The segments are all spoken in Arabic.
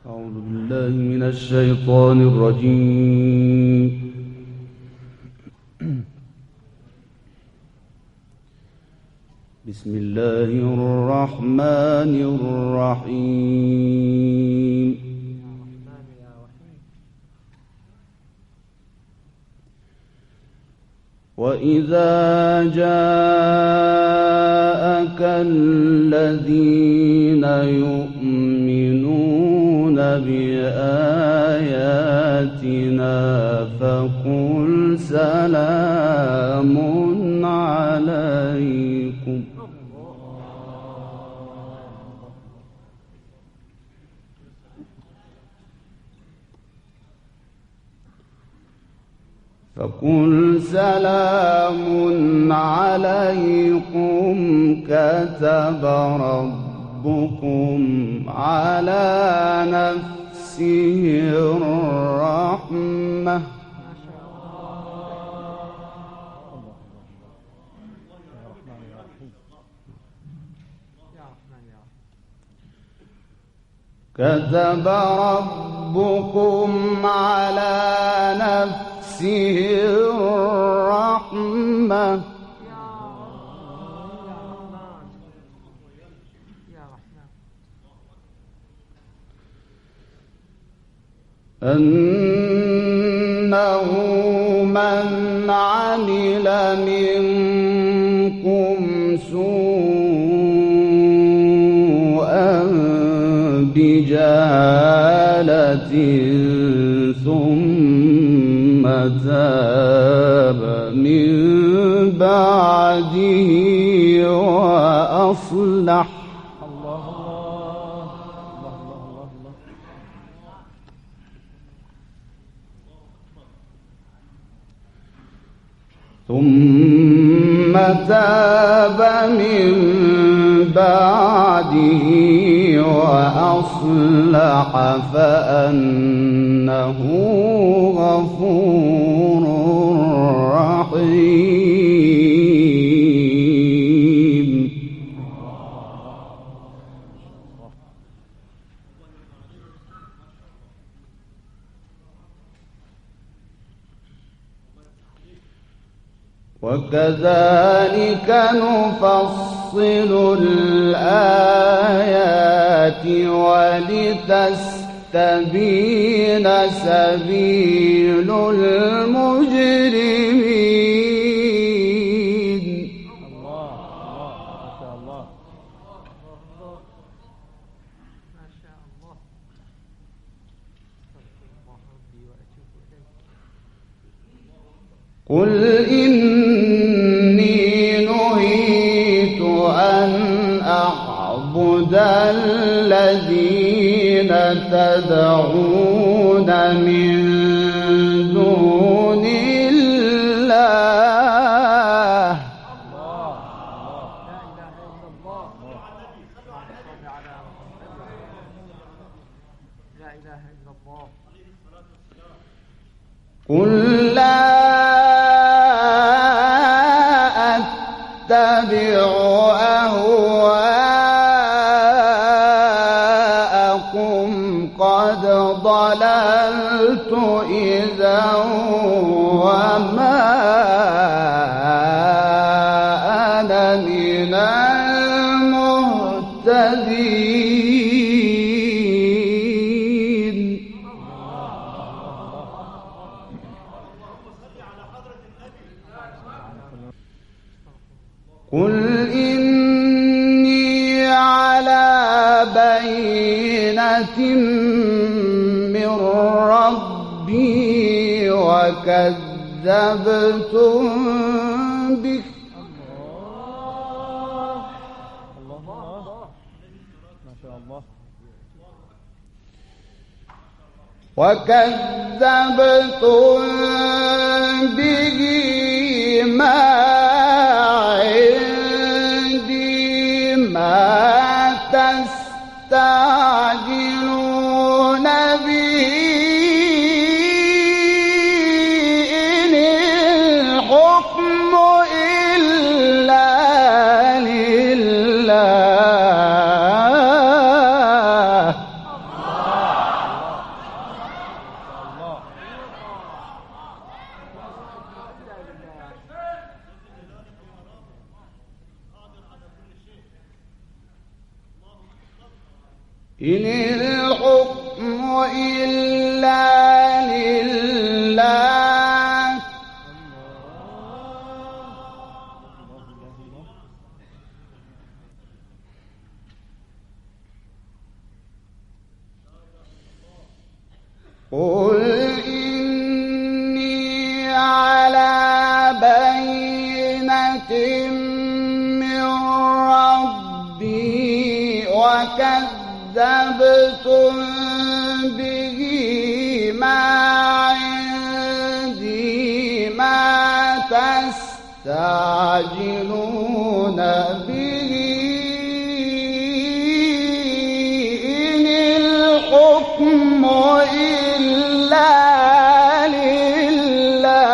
أعوذ بالله من الشيطان الرجيم. بسم الله الرحمن الرحيم. وإذا جاءك الذين يؤمنون بآياتنا فقل سلام عليكم كتب ربكم على نفسه الرحمة كتب ربكم على نفسه الرحمة أنه من عمل منكم سوءا بجهالة ثم تاب من بعده وأصلح فأنه غفور رحيم. وكذلك نفصل الآيات ولتستبين سبيل المجرمين. الله ما شاء الله ما شاء الله. قل إني نهيت أن أعبد الذين تدعون من دون الله. لا إله إلا الله. قل لا أتبع أهواءكم قد ضللت إذا وما أنا من المهتدين. قل إني على بينة من ربي وكذبتم به ما عندي ما تستعجلون به إن الحكم إلا لله. إن الحكم إلا لله قل إني على بينة من ربي وكذبتم به ما عندي ما تستعجلون به إن الحكم إلا لله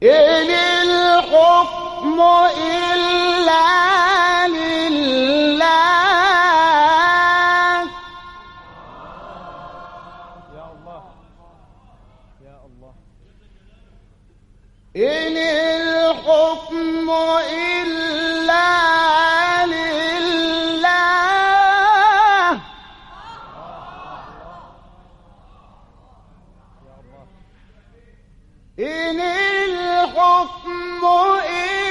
إن الحكم إلا لله يا الله يا الله إن الحكم إلا لله إن الحكم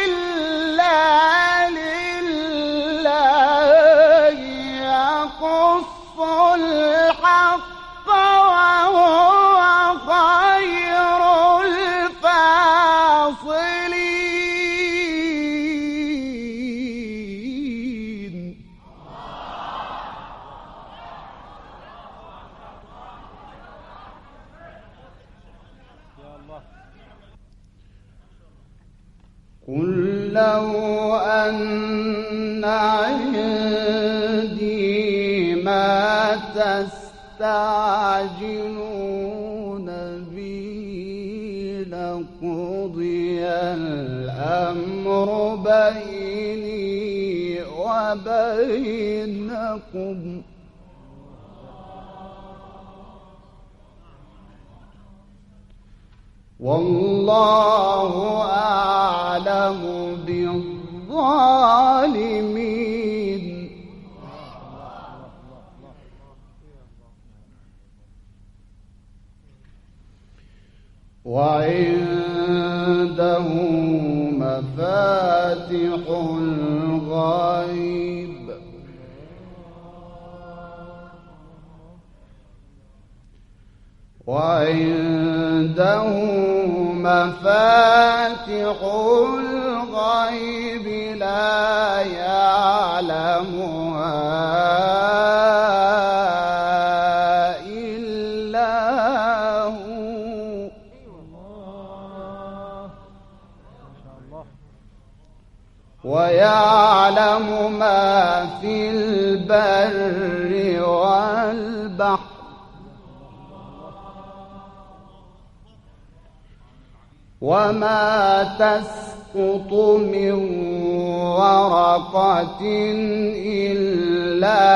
إلا لله يقص الحق وهو خير الفاصلين يا الله قل لو أن عندي ما تستعجلون به لقضي الأمر بيني وبينكم والله أعلم بالظالمين وعنده مفاتح الغيب وعنده مفاتح الغيب لا يعلمها إلا هو ويعلم ما في البر والبحر وما تسقط من ورقة إلا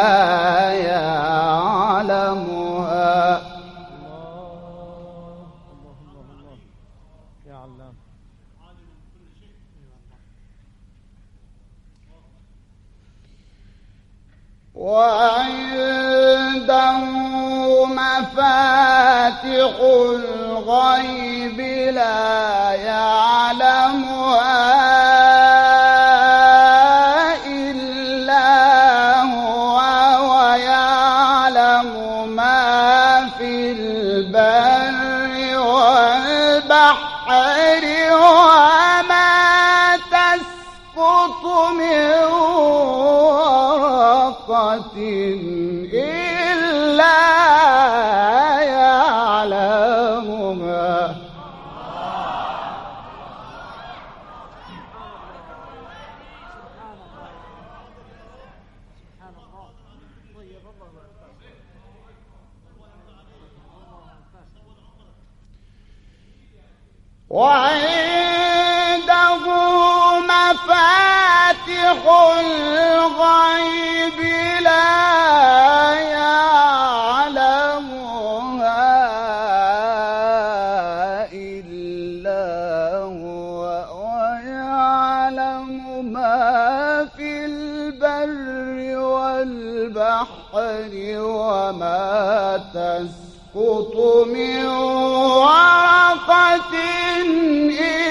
يعلمها يا علام وعنده مفاتح الغيب لا يعلمها إلا هو ويعلم ما في البر والبحر وما تسقط من ورقة إلا يعلمها وعنده مفاتح الغيب لا وما تسقط من ورقة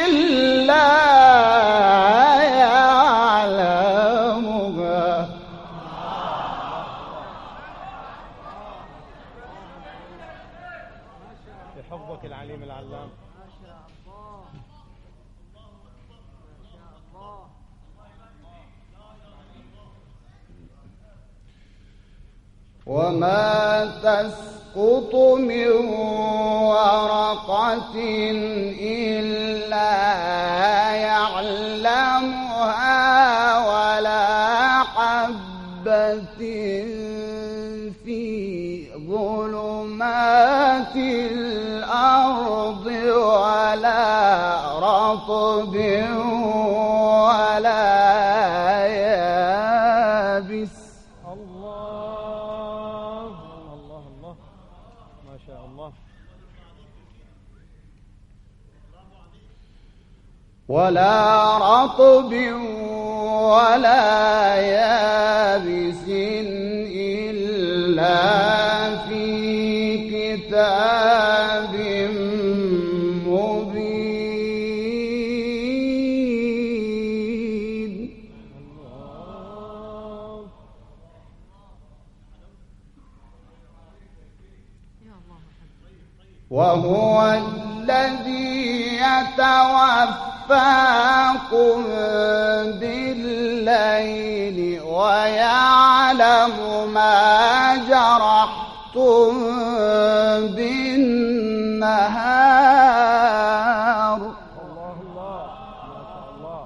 إلا يعلمها. بحفظك العليم العلام. وما تسقط من ورقة إلا يعلمها ولا حبة في ظلمات الأرض ولا رطب ولا يابس. الله الله الله ما شاء الله. ولا رطب ولا يابس إلا في كتاب مبين. وهو الذي يتوفاكم بالليل ويعلم ما جرحتم بالنهار. الله الله ما شاء الله.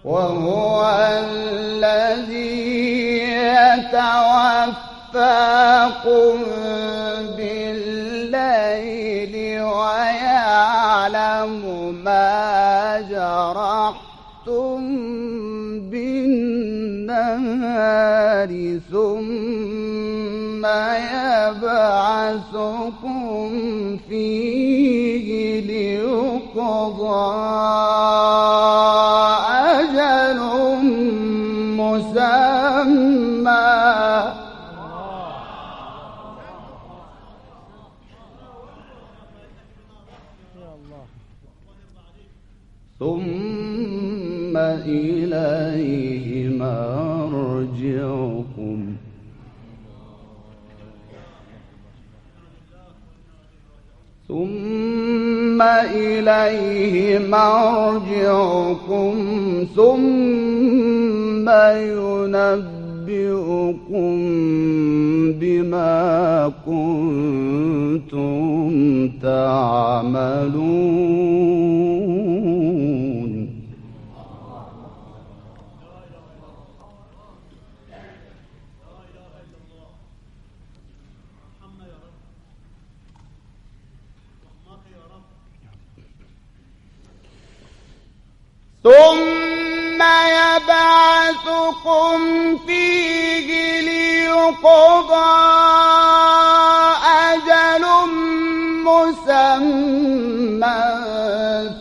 وهو الذي يتوفاكم بالليل ويعلم ما جرحتم بالنهار ثم يبعثكم فيه ليقضى أجل مسمى. ثم إليه مرجعكم ثم ينبئكم بما كنتم تعملون. ثم يبعثكم فيه ليقضى أجل مسمى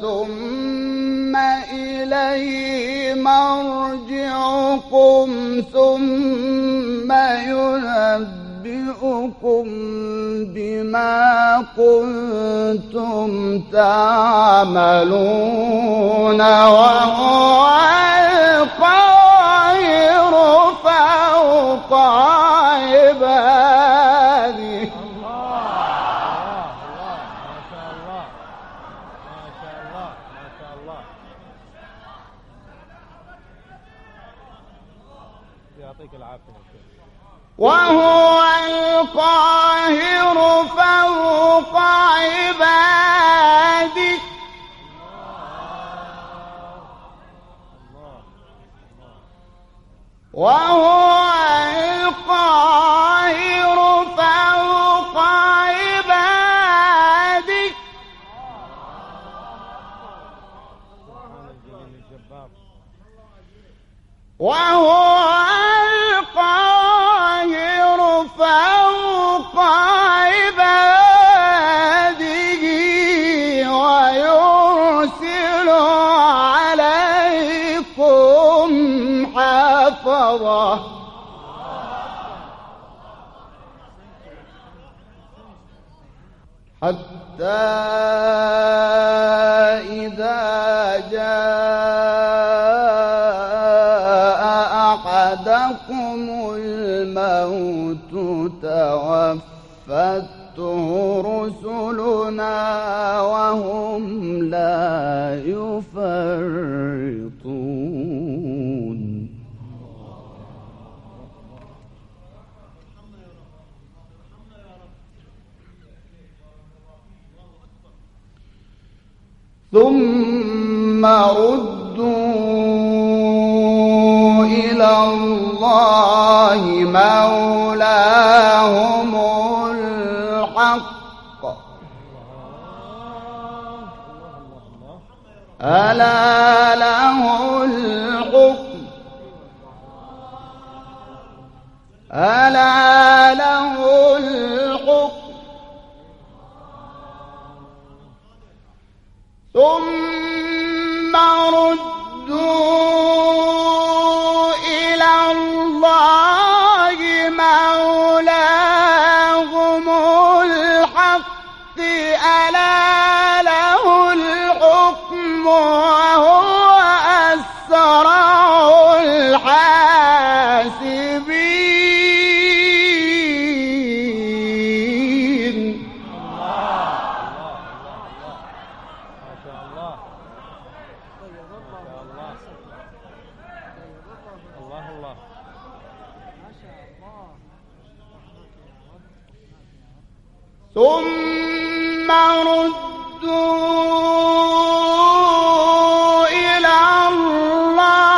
ثم إليه مرجعكم ثم ينبئكم بما كنتم تعملون. وهو القاهر فوق عباده. يعطيك العافية. وهو القاهر فوق عباده. وهو القاهر فوق عباده. وهو القاهر فوق عباده ويرسل عليكم يقظة حتى إذا جاء أحدكم الموت توفته رسلنا وهم لا يفرطون ثم ردوا إلى الله مولاهم الحق ألا له الحكم ألا له الحكم ثم ردوا إلى الله مولاهم الحق ألا له الحكم وهو أسرع الحاسبين ثم ردوا إلى الله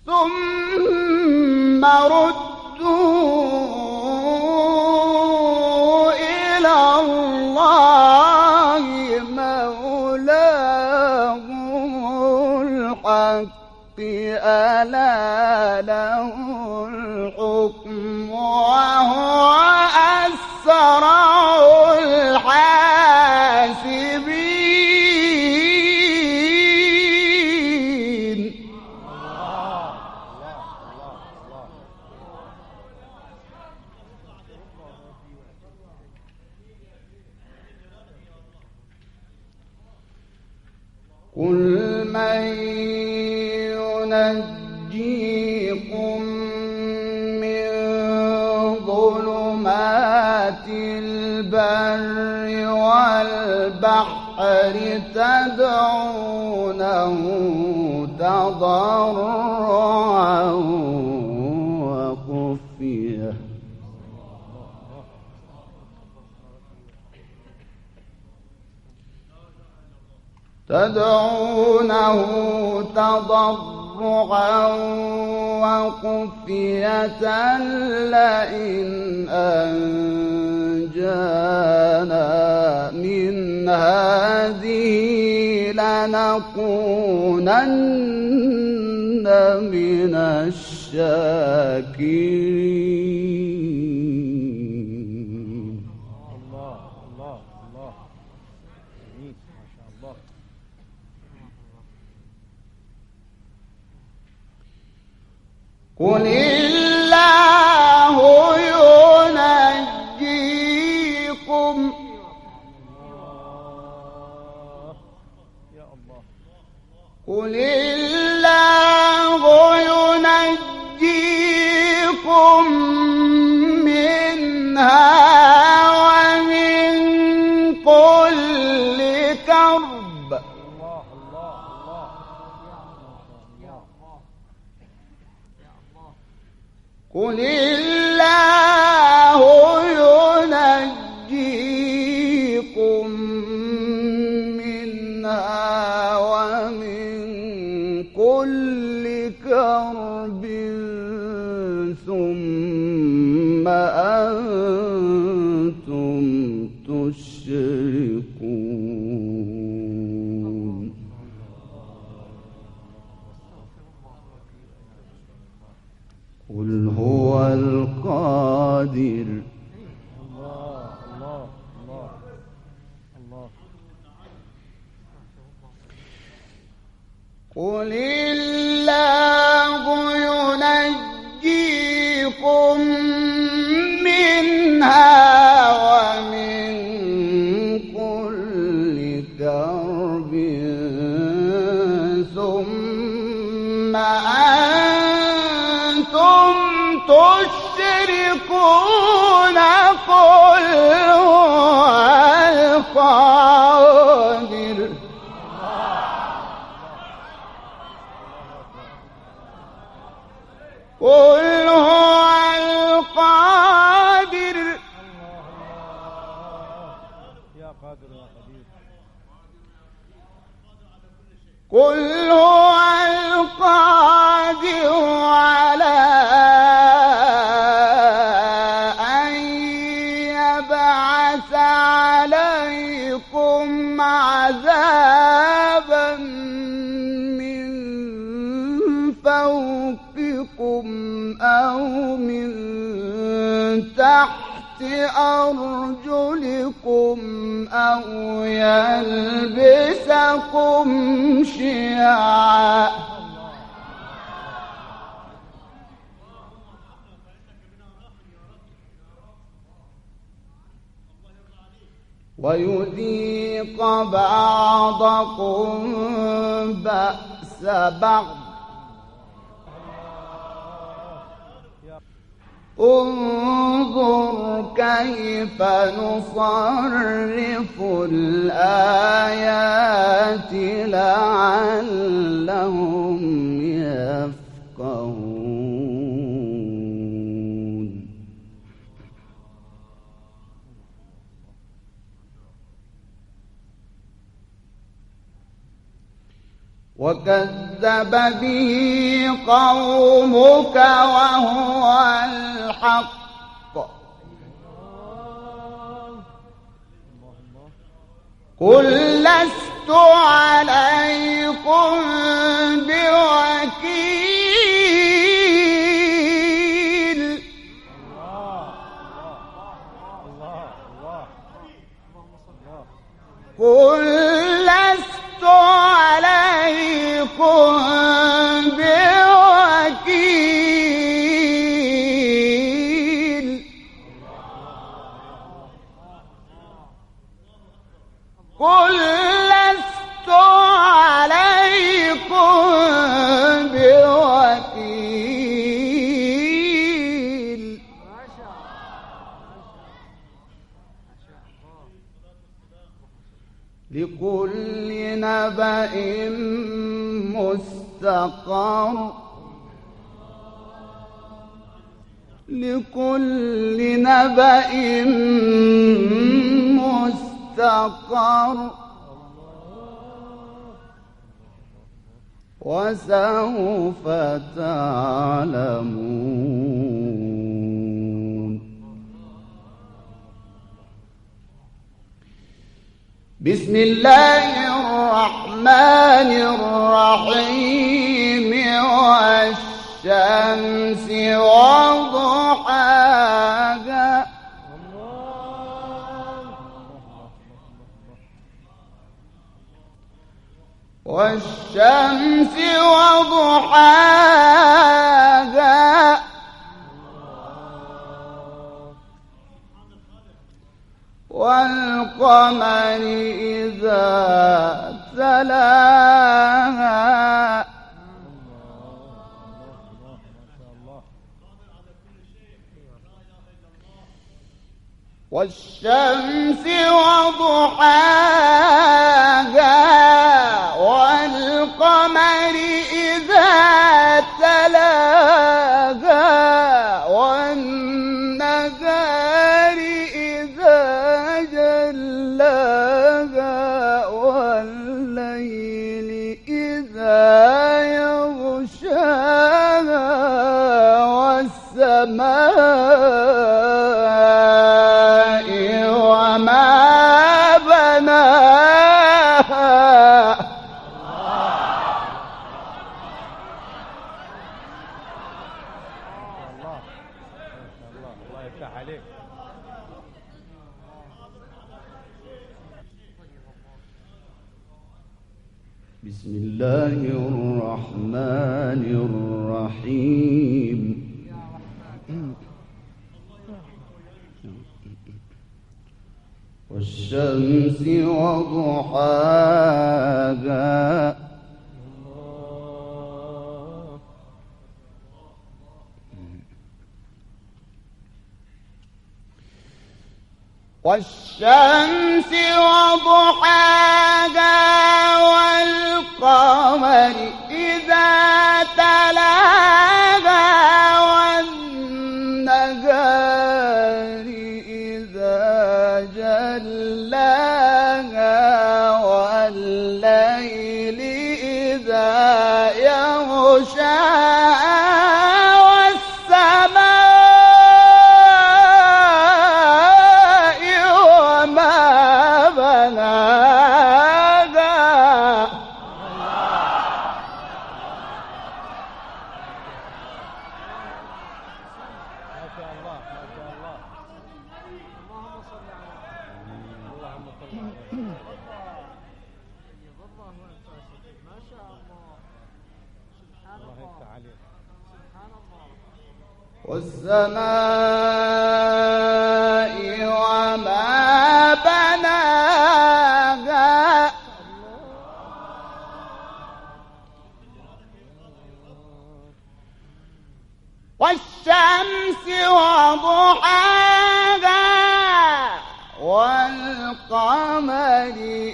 ثم ردوا إلى الله مولاهم الحق ألا له الحكم وهو أسرع الحاسبين قل من ينجيكم من ظلمات البر والبحر تدعونه تضرعا وخفية تدعونه تضرعا وخفية لئن أنجانا من هذه لنكونن من الشاكرين. الله الله الله جميل ما شاء الله. قل الله ينجيكم يا الله. قل الله ينجيكم منها ومن كل كرب. الله الله الله. قل الله ينجيكم منها ومن كل كرب ثم أنتم تشركون. قل هو قادر يا قدير. قل هو القادر على أن يبعث عليكم عذابا من فوقكم أو من تحت أرجلكم أو يلبسكم شيعا ويذيق بعضكم بأس بعض. انظر كيف نصرف الآيات لعلهم يفقهون. وكذب به قومك وهو الحق قل لست عليكم بوكيل. قل لست عليكم بوكيل. قل لست عليكم بوكيل. لكل نبأ مستقر لكل نبأ مستقر وسوف تعلمون. بسم الله الرحمن الرحيم. والشمس وضحاها والشمس وضحاها والقمر إذا تلاها والشمس وضحاها والقمر إذا تلاها والنهار إذا جلاها والليل إذا يغشاها والسماء وما بناها. الله يفتح عليك. بسم الله الرحمن الرحيم. والشمس وضحاها والشمس وضحاها والقمر إذا تلاها والنهار إذا جلاها والسماء وما بناها والشمس وضحاها والقمر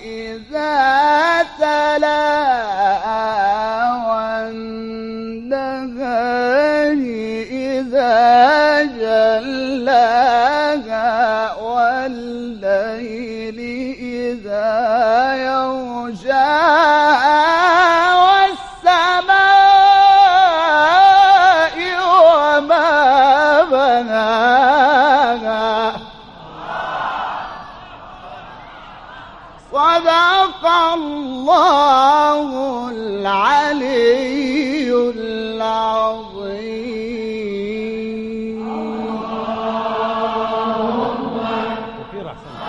إذا تلاها والنهار إذا جلاها والليل إذا يغشاها والسماء وما بناها صدق الله العلي العظيم. كثير أحسن.